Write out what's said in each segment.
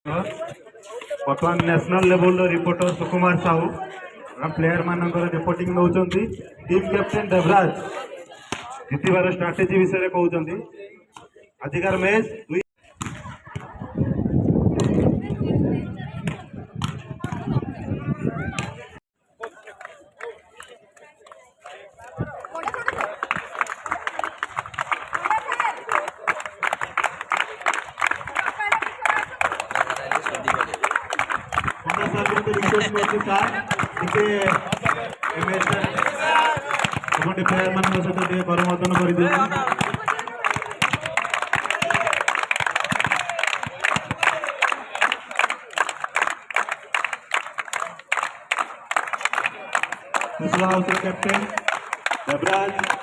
बर्तमान national level reporter सुकुमार Sahu player मान reporting नौ team captain Devraj जीतबार strategy विषय कहते आजिकार मैच प्लेयर मान सहित करमर्दन कर कैप्टेन देवराज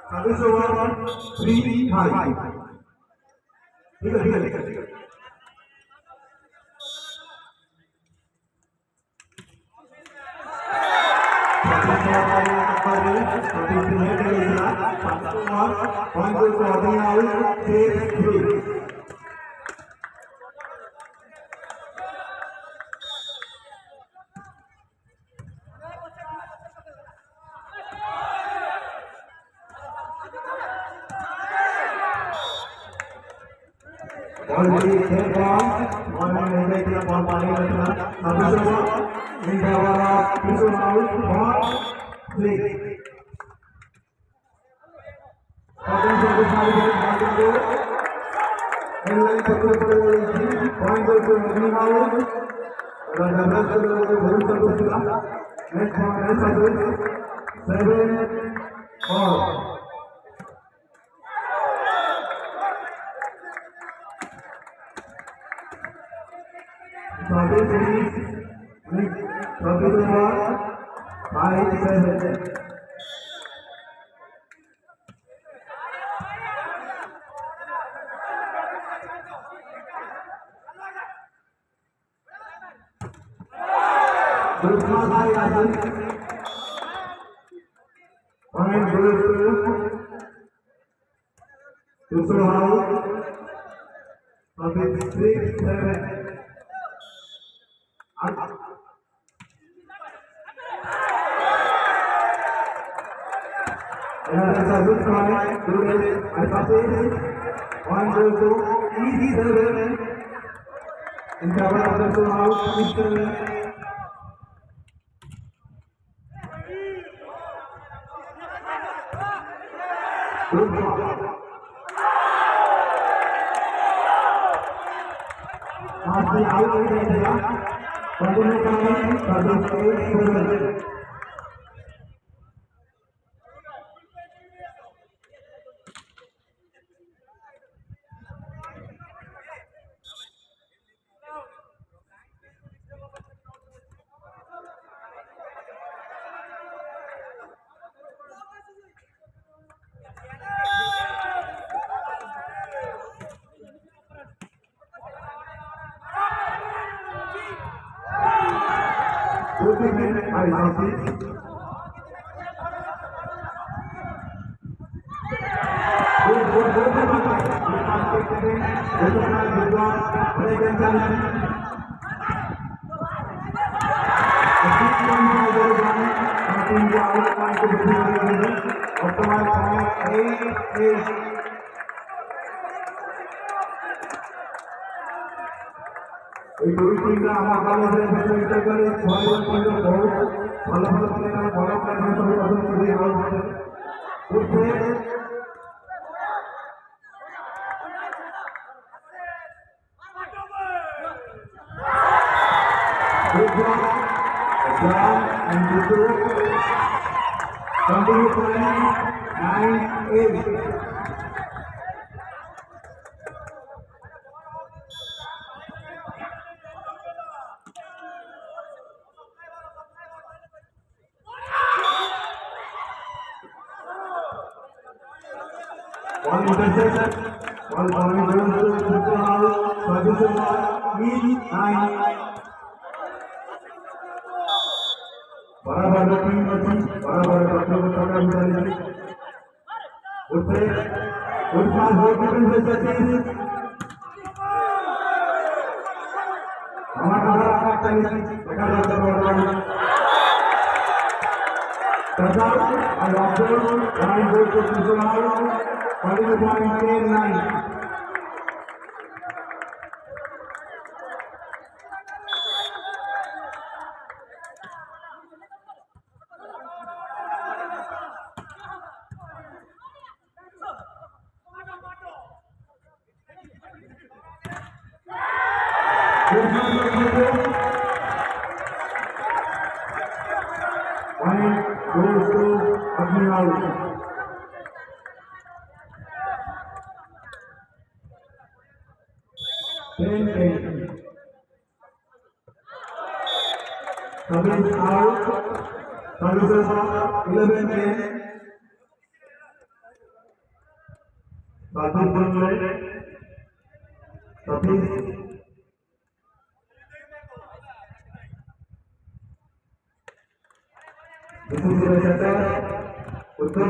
सर्विस ओवर 3-5 ठीक है ठीक है ठीक है already third ball, one and eight ball पानी रखना, service over in favour of Kishore out for 3 open service मारी गई को एनलाइन पकड़ पड़े पॉइंट को रनिंग आउट और डबल को बहुत सर्विस दिया नेक्स्ट बॉल सर्विस 7 और साथी बोल रहे सतीश उत्तर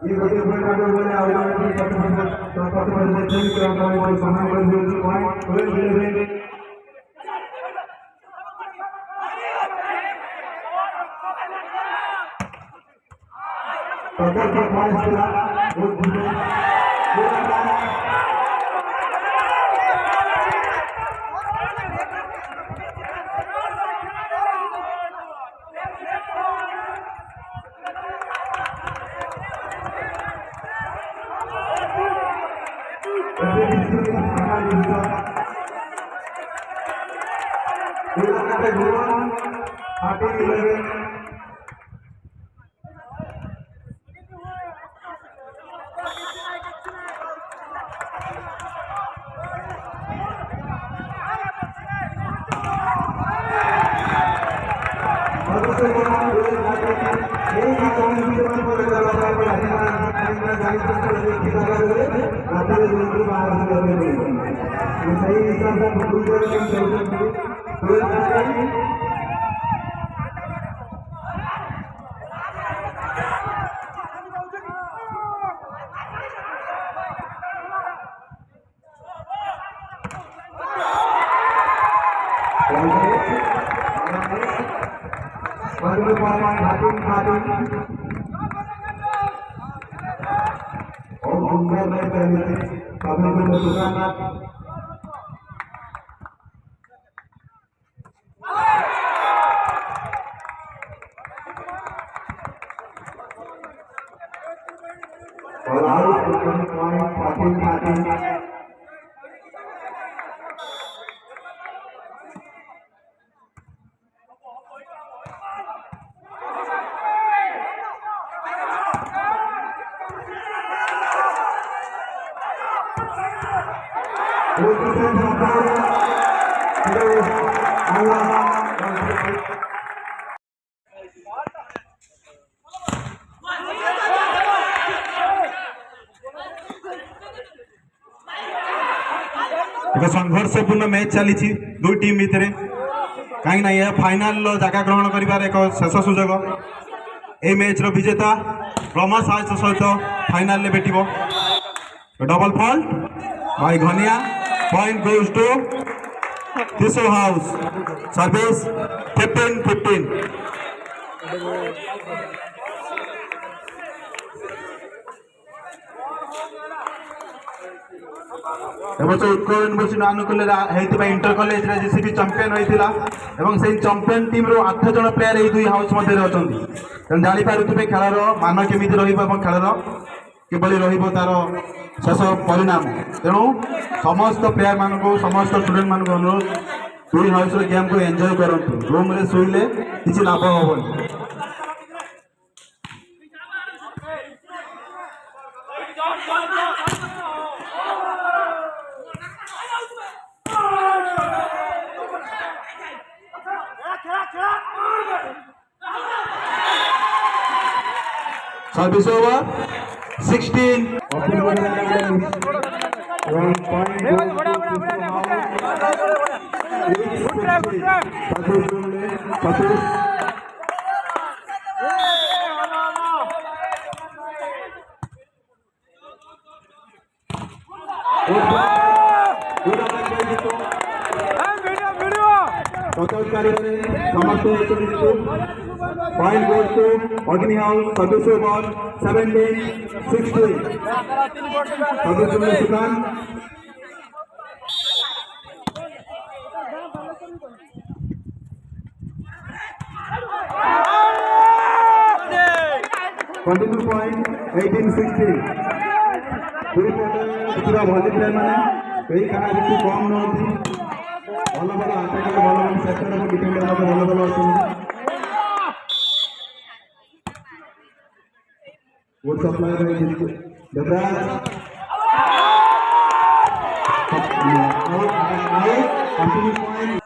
ये गोटे पॉइंट आगे बोले आवश्यक समान पॉइंट संघर्षपूर्ण मैच चली दुई टीम भितर कहीं यह फाइनाल जगह ग्रहण कर एक शेष सुजोग ए मैच विजेता ब्रह्मा साहस सहित फाइनाल में भेट डबल फॉल्ट बाय घनिया पॉइंट गोज टू टिशू हाउस सर्विस 15-15 उत्कल यूनिवर्सिटी आनुकूल इंटर कॉलेज जेसीबी चैंपियन होता से चैंपियन टीम रो 8 जन प्लेयर ये दुई हाउस मध्य अच्छा तेणु जापे खेलार मान केमी खेलार किभली तार शेष परिणाम तेणु समस्त प्लेयर मान समस्त स्टूडेंट मान अनुरोध दुई हाउस गेम को एंजॉय करूँ रूम रे शुले किसी लाभ हेनी सर्विस ओवर 16 समस्त Point goes to Agni House. Service over 17-16. Service to Sukan. Continue point 18-16. पूरा भली प्लेयर मैंने कई खाना भी कम नौथी भल भल आटाकर भल भल सेक्टर और डिफेंडर भल भल अच्छा good supply Devraj continue point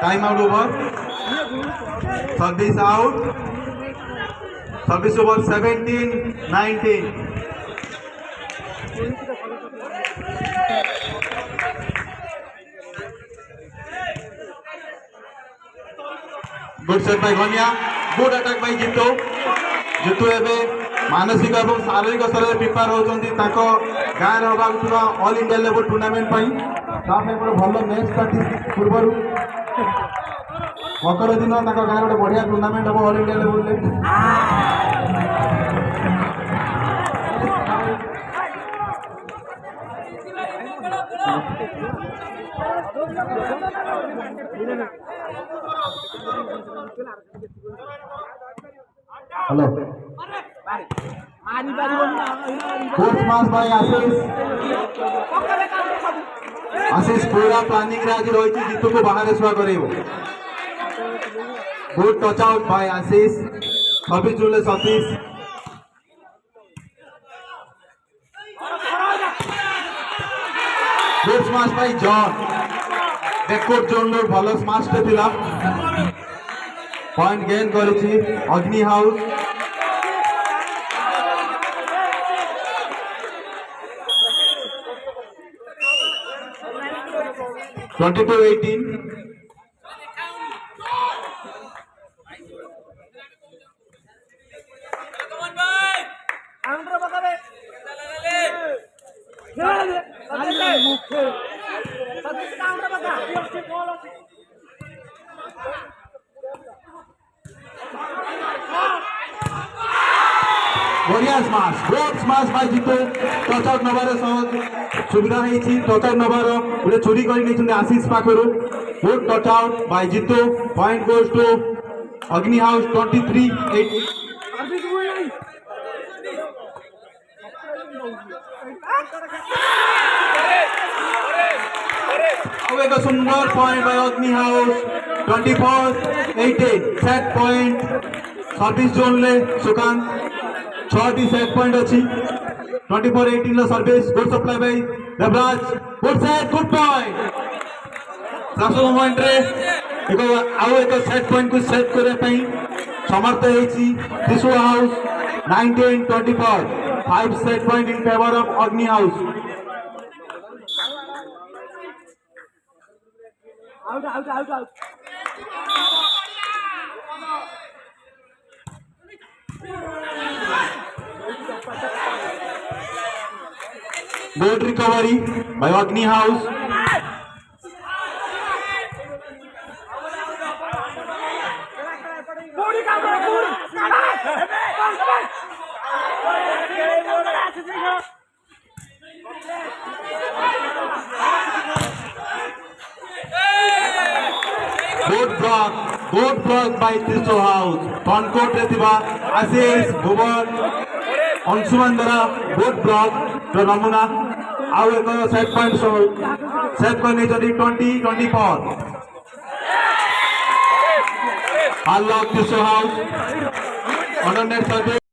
Time out over. Service out. Service over 17-19. Good set by Gonya. Good attack by Jittu. Jittu एबे मानसिक और शारीरिक स्तर में प्रिपेयर होचंती ताको गाँव होबाक थिबा ऑल इंडिया लेवल टूर्नामेंट पई तापे गोटे भल मैच प्रैक्टिस पूर्वर मकर दिन ताको गाँव गोटे बढ़िया टूर्नामेंट हम ऑल इंडिया लेवल ले हेलो फोर्थ मास बाय आशीष पूरा प्लानिंग रे आज रही जीतू को बाहर छुआ करेबो good touch out by Ashish 26 जुले Satish good smash by John backward zone लो भलो स्माश ते थिला पॉइंट गेन करिछि अग्नि हाउस 22-18. बढ़िया smash good smash by Jitu touch out नबार सुविधा नहीं टच आउट नबार गोटे चोरी कर आशीष पाखर good touch out by Jitu point goes to Agni house 23-8 एक सुंदर point by Agni house 24-18 set point service zone ले सुकांत 6 सेट पॉइंट अच्छी 24-18 लो service good supply by Devraj good set good point last moment रे एक सेट पॉइंट को सेट करे पई समर्थ हेची Trishul house 19-24 5 set point in favour of Agni house out Good recovery by Agni House. Good block by Trishul House. Front court रे थिबा आशीष भुवन अंशुमान द्वारा गुड ब्लॉक जो नमूना आउ एक सेट पॉइंट सेट कर 20-24 unlock Trishul House under net service